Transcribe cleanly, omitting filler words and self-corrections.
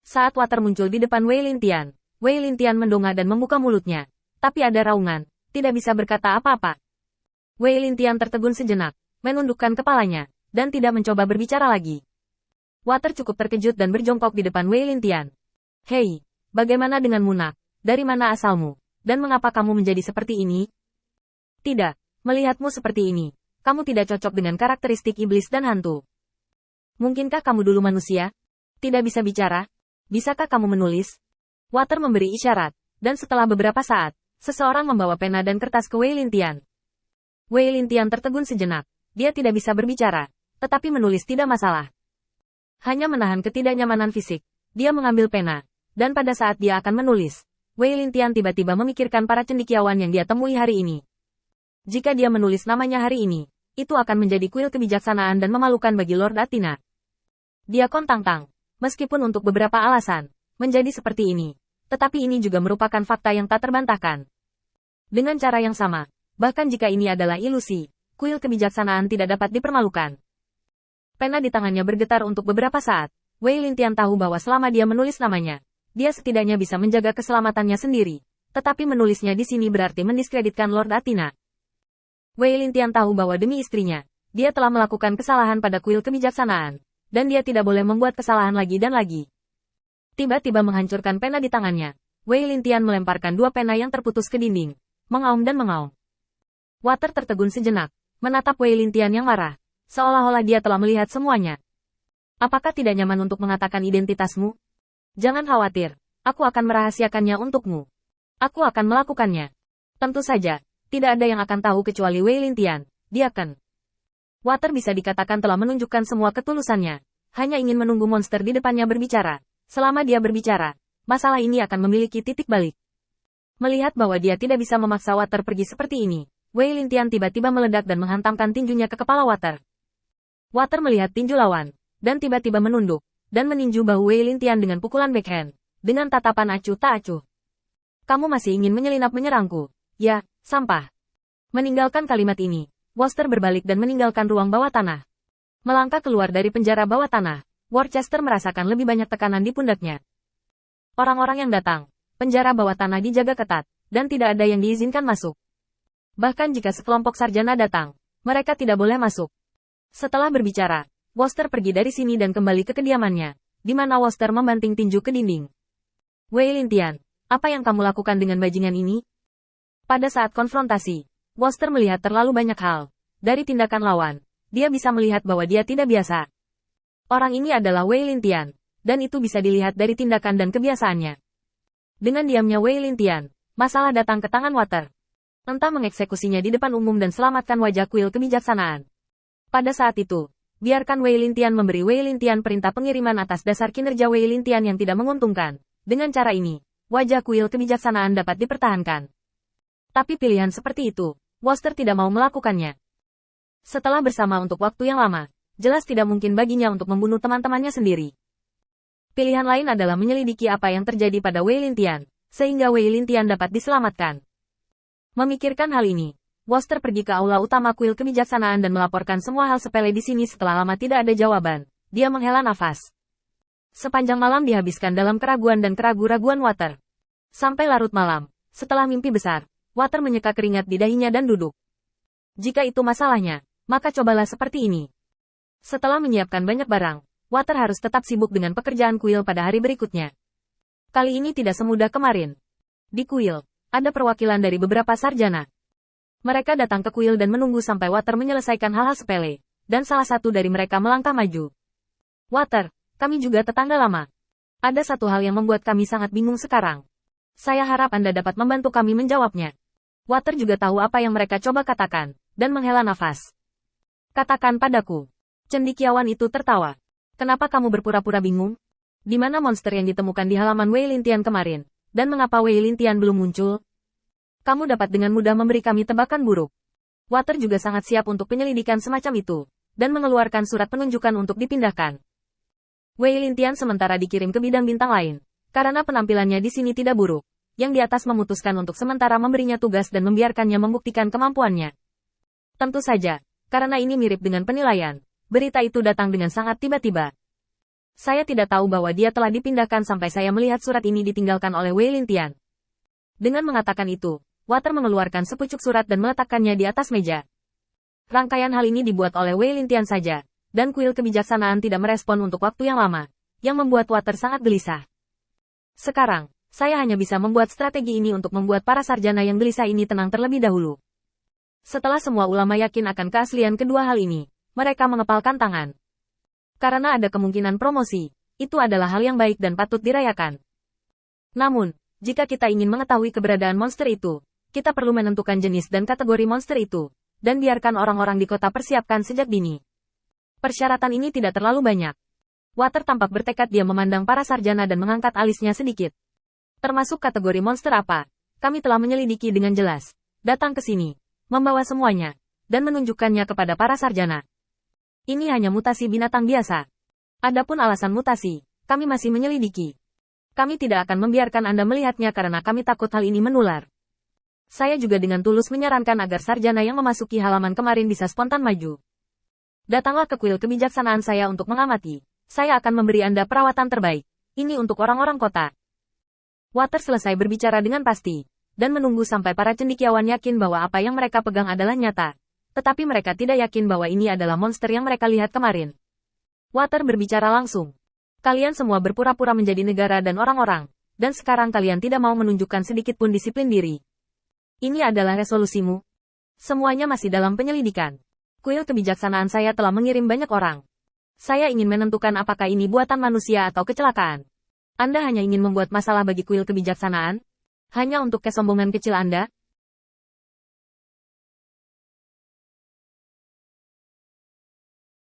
Saat Water muncul di depan Wei Lintian mendongak dan membuka mulutnya. Tapi ada raungan, tidak bisa berkata apa-apa. Wei Lintian tertegun sejenak, menundukkan kepalanya, dan tidak mencoba berbicara lagi. Water cukup terkejut dan berjongkok di depan Wei Lintian. Hei, bagaimana denganmu nak? Dari mana asalmu? Dan mengapa kamu menjadi seperti ini? Tidak, melihatmu seperti ini, kamu tidak cocok dengan karakteristik iblis dan hantu. Mungkinkah kamu dulu manusia? Tidak bisa bicara? Bisakah kamu menulis? Water memberi isyarat, dan setelah beberapa saat, seseorang membawa pena dan kertas ke Wei Lintian. Wei Lintian tertegun sejenak, dia tidak bisa berbicara, tetapi menulis tidak masalah. Hanya menahan ketidaknyamanan fisik, dia mengambil pena, dan pada saat dia akan menulis, Wei Lintian tiba-tiba memikirkan para cendekiawan yang dia temui hari ini. Jika dia menulis namanya hari ini, itu akan menjadi kuil kebijaksanaan dan memalukan bagi Lord Athena. Dia kontang-tang, meskipun untuk beberapa alasan, menjadi seperti ini. Tetapi ini juga merupakan fakta yang tak terbantahkan. Dengan cara yang sama, bahkan jika ini adalah ilusi, kuil kebijaksanaan tidak dapat dipermalukan. Pena di tangannya bergetar untuk beberapa saat. Wei Lintian tahu bahwa selama dia menulis namanya, dia setidaknya bisa menjaga keselamatannya sendiri. Tetapi menulisnya di sini berarti mendiskreditkan Lord Athena. Wei Lintian tahu bahwa demi istrinya, dia telah melakukan kesalahan pada kuil kebijaksanaan. Dan dia tidak boleh membuat kesalahan lagi dan lagi. Tiba-tiba menghancurkan pena di tangannya. Wei Lintian melemparkan dua pena yang terputus ke dinding. Mengaum dan mengaum. Water tertegun sejenak, menatap Wei Lintian yang marah. Seolah-olah dia telah melihat semuanya. Apakah tidak nyaman untuk mengatakan identitasmu? Jangan khawatir, aku akan merahasiakannya untukmu. Aku akan melakukannya. Tentu saja, tidak ada yang akan tahu kecuali Wei Lintian. Dia kan. Water bisa dikatakan telah menunjukkan semua ketulusannya. Hanya ingin menunggu monster di depannya berbicara. Selama dia berbicara, masalah ini akan memiliki titik balik. Melihat bahwa dia tidak bisa memaksa Water pergi seperti ini, Wei Lintian tiba-tiba meledak dan menghantamkan tinjunya ke kepala Water. Water melihat tinju lawan, dan tiba-tiba menunduk, dan meninju bahu Wei Lintian dengan pukulan backhand, dengan tatapan acuh tak acuh. Kamu masih ingin menyelinap menyerangku? Ya, sampah. Meninggalkan kalimat ini, Worcester berbalik dan meninggalkan ruang bawah tanah. Melangkah keluar dari penjara bawah tanah, Worcester merasakan lebih banyak tekanan di pundaknya. Orang-orang yang datang, penjara bawah tanah dijaga ketat, dan tidak ada yang diizinkan masuk. Bahkan jika sekelompok sarjana datang, mereka tidak boleh masuk. Setelah berbicara, Worcester pergi dari sini dan kembali ke kediamannya, di mana Worcester membanting tinju ke dinding. Wei Lintian, apa yang kamu lakukan dengan bajingan ini? Pada saat konfrontasi, Worcester melihat terlalu banyak hal. Dari tindakan lawan, dia bisa melihat bahwa dia tidak biasa. Orang ini adalah Wei Lintian, dan itu bisa dilihat dari tindakan dan kebiasaannya. Dengan diamnya Wei Lintian, masalah datang ke tangan Water. Entah mengeksekusinya di depan umum dan selamatkan wajah kuil kebijaksanaan. Pada saat itu, biarkan Wei Lintian memberi Wei Lintian perintah pengiriman atas dasar kinerja Wei Lintian yang tidak menguntungkan. Dengan cara ini, wajah kuil kebijaksanaan dapat dipertahankan. Tapi pilihan seperti itu, Worcester tidak mau melakukannya. Setelah bersama untuk waktu yang lama, jelas tidak mungkin baginya untuk membunuh teman-temannya sendiri. Pilihan lain adalah menyelidiki apa yang terjadi pada Wei Lintian, sehingga Wei Lintian dapat diselamatkan. Memikirkan hal ini, Worcester pergi ke aula utama kuil kebijaksanaan dan melaporkan semua hal sepele di sini. Setelah lama tidak ada jawaban, dia menghela nafas. Sepanjang malam dihabiskan dalam keraguan dan keraguan-raguan Water. Sampai larut malam, setelah mimpi besar, Water menyeka keringat di dahinya dan duduk. Jika itu masalahnya, maka cobalah seperti ini. Setelah menyiapkan banyak barang, Water harus tetap sibuk dengan pekerjaan kuil pada hari berikutnya. Kali ini tidak semudah kemarin. Di kuil, ada perwakilan dari beberapa sarjana. Mereka datang ke kuil dan menunggu sampai Water menyelesaikan hal-hal sepele, dan salah satu dari mereka melangkah maju. Water, kami juga tetangga lama. Ada satu hal yang membuat kami sangat bingung sekarang. Saya harap Anda dapat membantu kami menjawabnya. Water juga tahu apa yang mereka coba katakan, dan menghela nafas. Katakan padaku. Cendekiawan itu tertawa. Kenapa kamu berpura-pura bingung? Di mana monster yang ditemukan di halaman Wei Lintian kemarin? Dan mengapa Wei Lintian belum muncul? Kamu dapat dengan mudah memberi kami tebakan buruk. Water juga sangat siap untuk penyelidikan semacam itu, dan mengeluarkan surat penunjukan untuk dipindahkan. Wei Lintian sementara dikirim ke bidang bintang lain, karena penampilannya di sini tidak buruk. Yang di atas memutuskan untuk sementara memberinya tugas dan membiarkannya membuktikan kemampuannya. Tentu saja, karena ini mirip dengan penilaian. Berita itu datang dengan sangat tiba-tiba. Saya tidak tahu bahwa dia telah dipindahkan sampai saya melihat surat ini ditinggalkan oleh Wei Lintian. Dengan mengatakan itu, Water mengeluarkan sepucuk surat dan meletakkannya di atas meja. Rangkaian hal ini dibuat oleh Wei Lintian saja, dan kuil kebijaksanaan tidak merespon untuk waktu yang lama, yang membuat Water sangat gelisah. Sekarang, saya hanya bisa membuat strategi ini untuk membuat para sarjana yang gelisah ini tenang terlebih dahulu. Setelah semua ulama yakin akan keaslian kedua hal ini, mereka mengepalkan tangan. Karena ada kemungkinan promosi, itu adalah hal yang baik dan patut dirayakan. Namun, jika kita ingin mengetahui keberadaan monster itu, kita perlu menentukan jenis dan kategori monster itu, dan biarkan orang-orang di kota persiapkan sejak dini. Persyaratan ini tidak terlalu banyak. Water tampak bertekad dia memandang para sarjana dan mengangkat alisnya sedikit. Termasuk kategori monster apa? Kami telah menyelidiki dengan jelas. Datang ke sini, membawa semuanya, dan menunjukkannya kepada para sarjana. Ini hanya mutasi binatang biasa. Adapun alasan mutasi, kami masih menyelidiki. Kami tidak akan membiarkan Anda melihatnya karena kami takut hal ini menular. Saya juga dengan tulus menyarankan agar sarjana yang memasuki halaman kemarin bisa spontan maju. Datanglah ke kuil kebijaksanaan saya untuk mengamati. Saya akan memberi Anda perawatan terbaik. Ini untuk orang-orang kota. Water selesai berbicara dengan pasti, dan menunggu sampai para cendekiawan yakin bahwa apa yang mereka pegang adalah nyata. Tetapi mereka tidak yakin bahwa ini adalah monster yang mereka lihat kemarin. Water berbicara langsung. Kalian semua berpura-pura menjadi negara dan orang-orang, dan sekarang kalian tidak mau menunjukkan sedikit pun disiplin diri. Ini adalah resolusimu. Semuanya masih dalam penyelidikan. Kuil kebijaksanaan saya telah mengirim banyak orang. Saya ingin menentukan apakah ini buatan manusia atau kecelakaan. Anda hanya ingin membuat masalah bagi kuil kebijaksanaan? Hanya untuk kesombongan kecil Anda?